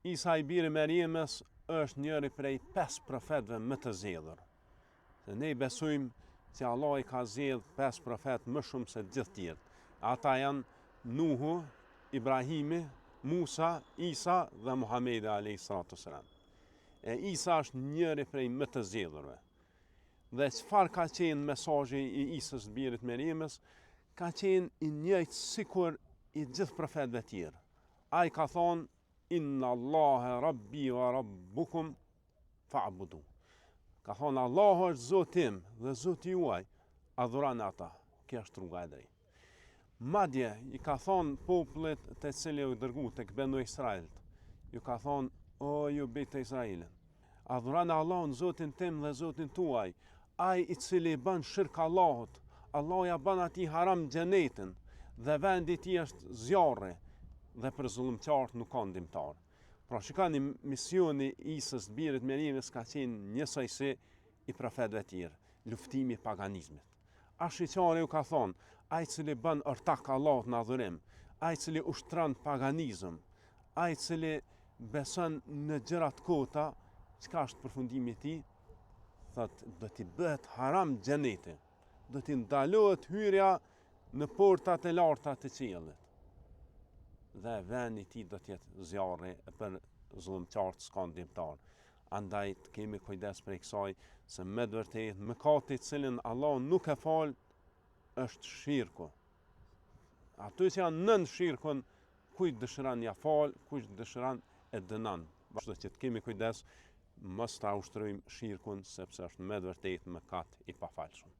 Isa i biri Meriemës është njëri prej 5 profetëve më të zgjedhur. Se ne besojmë se Allah i ka zgjedhur 5 profet më shumë se gjithë tjerët. Ata janë Nuhu, Ibrahimi, Musa, Isa dhe Muhamedi a.s. Isa është njëri prej më të zgjedhurve. Dhe çfarë ka qenë mesazhi i Isës birit Meriemës? Ka qenë i njëjtë sikur i gjithë profetëve tjerë. Ai ka thonë: Inna Allahe Rabbi wa Rabbukum fa'budu. Ka thonë Allahu është Zoti im dhe Zoti juaj, adhurani ata. Kjo është rruga e drejtë. Madje i ka thonë popullit të cilë u dërgu tek Benu Israilit. Ju ka thonë: o ju bitë të Israilit, adhurani Allahun Zotin tim dhe Zotin tuaj. Ai i cili bën shirk Allahut, Allah ja bën atij haram xhenetin dhe vendi i tij është zjarri dhe për zullumqtarët nuk ka ndihmtar. Pra shikoni, misioni i Isës birit Meriemës ka qenë njësoj si i profetëve tjerë, luftimi i paganizmit. Ashqari ju ka thonë: ai cili bën ortak Allahut në adhurim, ai cili ushtron paganizëm, ai cili beson në gjëra të kota, çka është përfundimi i tij? Thotë do t'i bëhet haram xheneti, do t'i ndalohet hyrja në portat e larta të qiellit. Dhe vendi i tij do të jetë zjarri për zullumqtarët s'ka ndihmtar. Andaj të kemi kujdes për kësaj, se me të vërtetë mëkati i cilin Allah nuk e fal është shirku. Ato që janë nën shirkun, kujt dëshiron ja fal, kujt dëshiron e dënon. Bashkë që të kemi kujdes mos ta ushtrojmë shirkun, sepse është me të vërtetë mëkat i pafalshëm.